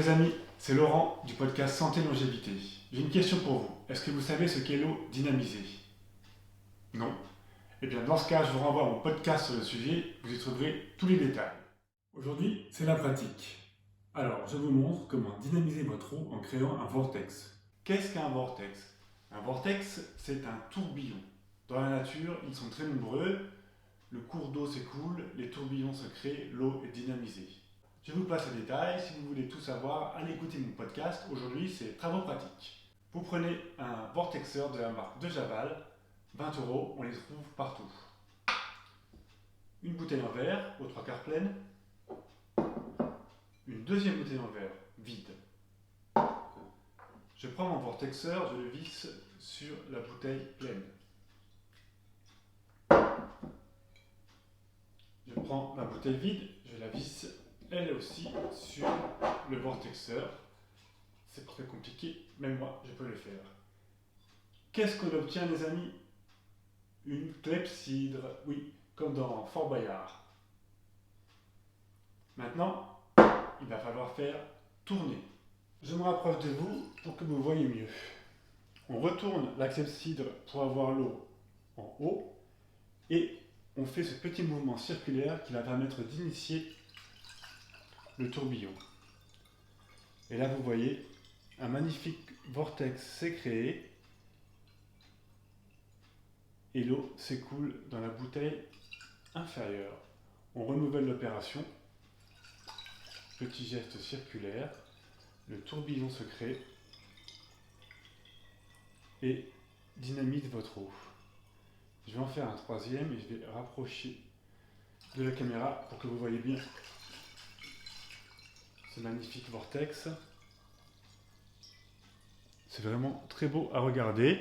les amis, c'est Laurent du podcast Santé Longévité. J'ai une question pour vous. Est-ce que vous savez ce qu'est l'eau dynamisée? Non? Eh bien dans ce cas, je vous renvoie à mon podcast sur le sujet, vous y trouverez tous les détails. Aujourd'hui, c'est la pratique. Alors, je vous montre comment dynamiser votre eau en créant un vortex. Qu'est-ce qu'un vortex? Un vortex, c'est un tourbillon. Dans la nature, ils sont très nombreux. Le cours d'eau s'écoule, les tourbillons se créent, l'eau est dynamisée. Je vous passe les détails, si vous voulez tout savoir, allez écouter mon podcast. Aujourd'hui, c'est travaux pratiques. Vous prenez un vortexeur de la marque de Javal, 20 €, on les trouve partout. Une bouteille en verre, aux 3/4 pleine. Une deuxième bouteille en verre, vide. Je prends mon vortexeur, je le visse sur la bouteille pleine. Je prends ma bouteille vide, je la visse elle aussi sur le vortexeur. C'est pas très compliqué, même moi je peux le faire. Qu'est-ce qu'on obtient les amis? Une clepsydre, oui, comme dans Fort Boyard. Maintenant, il va falloir faire tourner. Je me rapproche de vous pour que vous voyez mieux. On retourne la clepsydre pour avoir l'eau en haut et on fait ce petit mouvement circulaire qui va permettre d'initier le tourbillon. Et là vous voyez, un magnifique vortex s'est créé et l'eau s'écoule dans la bouteille inférieure. On renouvelle l'opération. Petit geste circulaire, le tourbillon se crée et dynamise votre eau. Je vais en faire un troisième et je vais rapprocher de la caméra pour que vous voyez bien ce magnifique vortex. C'est vraiment très beau à regarder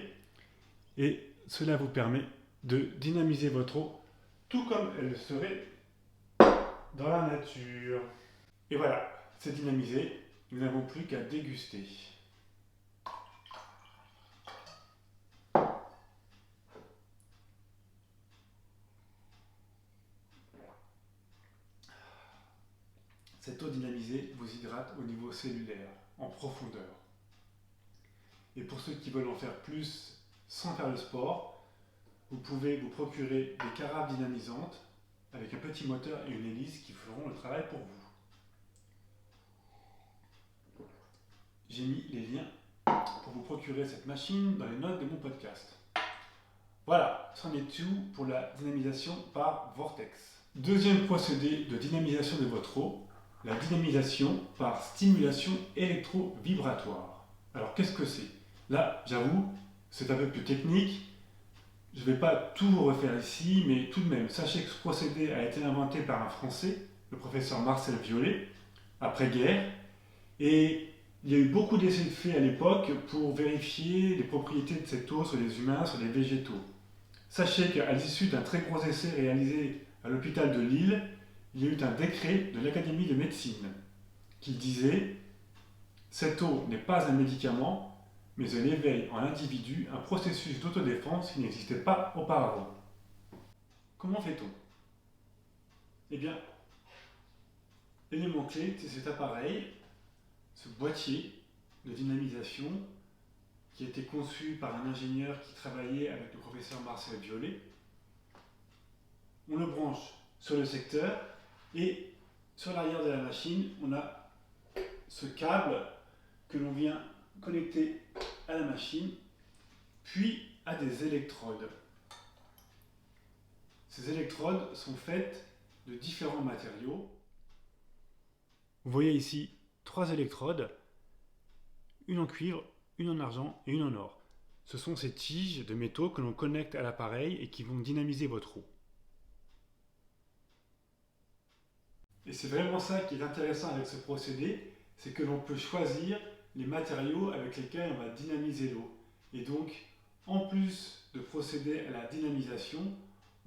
et cela vous permet de dynamiser votre eau tout comme elle le serait dans la nature. Et voilà, c'est dynamisé, nous n'avons plus qu'à déguster. Cette eau dynamisée vous hydrate au niveau cellulaire, en profondeur. Et pour ceux qui veulent en faire plus sans faire le sport, vous pouvez vous procurer des carafes dynamisantes avec un petit moteur et une hélice qui feront le travail pour vous. J'ai mis les liens pour vous procurer cette machine dans les notes de mon podcast. Voilà, c'en est tout pour la dynamisation par vortex. Deuxième procédé de dynamisation de votre eau, la dynamisation par stimulation électro-vibratoire. Alors qu'est-ce que c'est? Là, j'avoue, c'est un peu plus technique. Je ne vais pas tout vous refaire ici, mais tout de même, sachez que ce procédé a été inventé par un Français, le professeur Marcel Violet, après-guerre, et il y a eu beaucoup d'essais faits à l'époque pour vérifier les propriétés de cette eau sur les humains, sur les végétaux. Sachez qu'à l'issue d'un très gros essai réalisé à l'hôpital de Lille, il y a eu un décret de l'Académie de médecine qui disait « Cette eau n'est pas un médicament, mais elle éveille en l'individu un processus d'autodéfense qui n'existait pas auparavant. » Comment fait-on? Eh bien, l'élément clé, c'est cet appareil, ce boîtier de dynamisation qui a été conçu par un ingénieur qui travaillait avec le professeur Marcel Violet. On le branche sur le secteur et sur l'arrière de la machine, on a ce câble que l'on vient connecter à la machine, puis à des électrodes. Ces électrodes sont faites de différents matériaux. Vous voyez ici 3 électrodes, une en cuivre, une en argent et une en or. Ce sont ces tiges de métaux que l'on connecte à l'appareil et qui vont dynamiser votre eau. Et c'est vraiment ça qui est intéressant avec ce procédé, c'est que l'on peut choisir les matériaux avec lesquels on va dynamiser l'eau. Et donc, en plus de procéder à la dynamisation,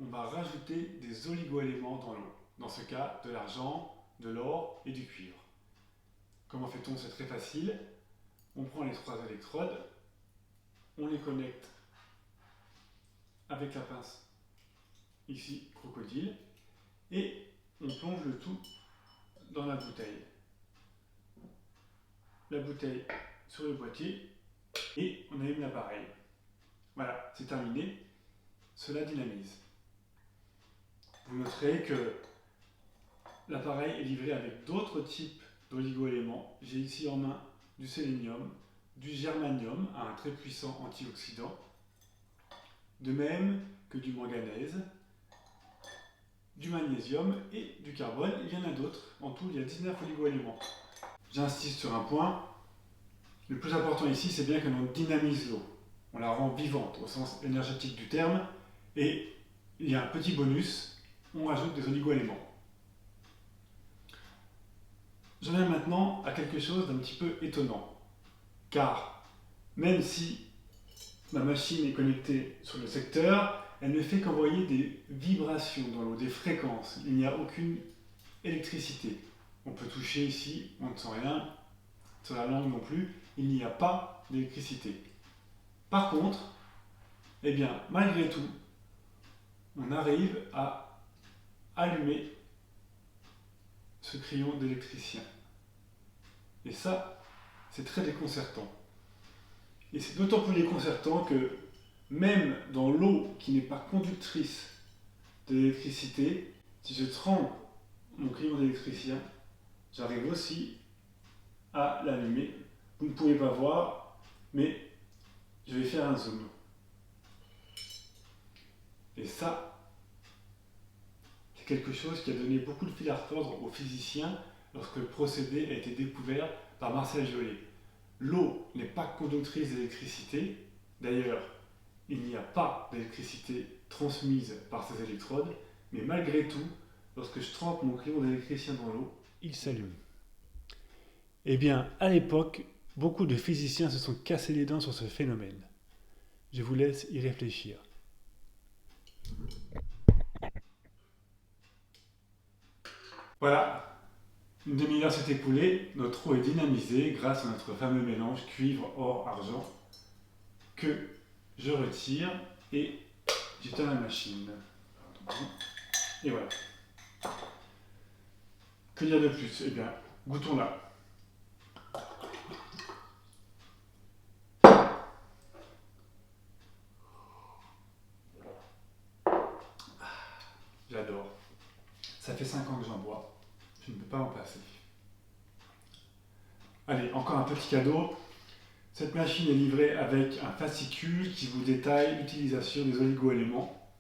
on va rajouter des oligo-éléments dans l'eau. Dans ce cas, de l'argent, de l'or et du cuivre. Comment fait-on? C'est très facile. On prend les 3 électrodes, on les connecte avec la pince, ici crocodile, et on plonge le tout dans la bouteille. la bouteille sur le boîtier et on allume l'appareil. Voilà, c'est terminé. Cela dynamise. Vous noterez que l'appareil est livré avec d'autres types d'oligo-éléments. J'ai ici en main du sélénium, du germanium à un très puissant antioxydant, de même que du manganèse, du magnésium et du carbone. Il y en a d'autres. En tout, il y a 19 oligo-éléments. J'insiste sur un point. Le plus important ici, c'est bien que l'on dynamise l'eau. On la rend vivante au sens énergétique du terme. Et il y a un petit bonus, on rajoute des oligo-éléments. J'en viens maintenant à quelque chose d'un petit peu étonnant. Car même si ma machine est connectée sur le secteur, elle ne fait qu'envoyer des vibrations dans l'eau, des fréquences. Il n'y a aucune électricité. On peut toucher ici, on ne sent rien. Sur la langue non plus, il n'y a pas d'électricité. Par contre, eh bien, malgré tout, on arrive à allumer ce crayon d'électricien. Et ça, c'est très déconcertant. Et c'est d'autant plus déconcertant que même dans l'eau qui n'est pas conductrice de l'électricité, si je trempe mon crayon d'électricien, j'arrive aussi à l'allumer. Vous ne pouvez pas voir, mais je vais faire un zoom. Et ça, c'est quelque chose qui a donné beaucoup de fil à retordre aux physiciens lorsque le procédé a été découvert par Marcel Joly. L'eau n'est pas conductrice d'électricité. D'ailleurs, il n'y a pas d'électricité transmise par ces électrodes, mais malgré tout, lorsque je trempe mon crayon d'électricien dans l'eau, il s'allume. Eh bien, à l'époque, beaucoup de physiciens se sont cassés les dents sur ce phénomène. Je vous laisse y réfléchir. Voilà, une demi-heure s'est écoulée, notre eau est dynamisée grâce à notre fameux mélange cuivre-or-argent que je retire et j'éteins la machine. Et voilà. Que dire de plus? Eh bien, goûtons-la. J'adore. Ça fait 5 ans que j'en bois. Je ne peux pas en passer. Allez, encore un petit cadeau. Cette machine est livrée avec un fascicule qui vous détaille l'utilisation des oligo-éléments.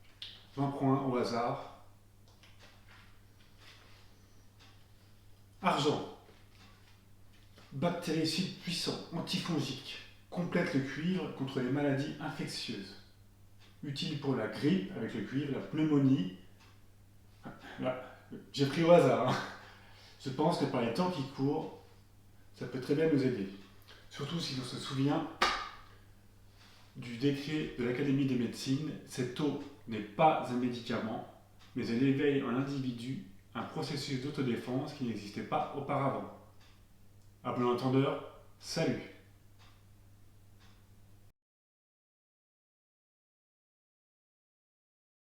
J'en prends un au hasard. Argent. Bactéricide puissant, antifongique. Complète le cuivre contre les maladies infectieuses. Utile pour la grippe avec le cuivre, la pneumonie. Là, j'ai pris au hasard. Je pense que par les temps qui courent, ça peut très bien nous aider. Surtout si on se souvient du décret de l'Académie des médecines, cette eau n'est pas un médicament, mais elle éveille en l'individu un processus d'autodéfense qui n'existait pas auparavant. À bon entendeur, salut!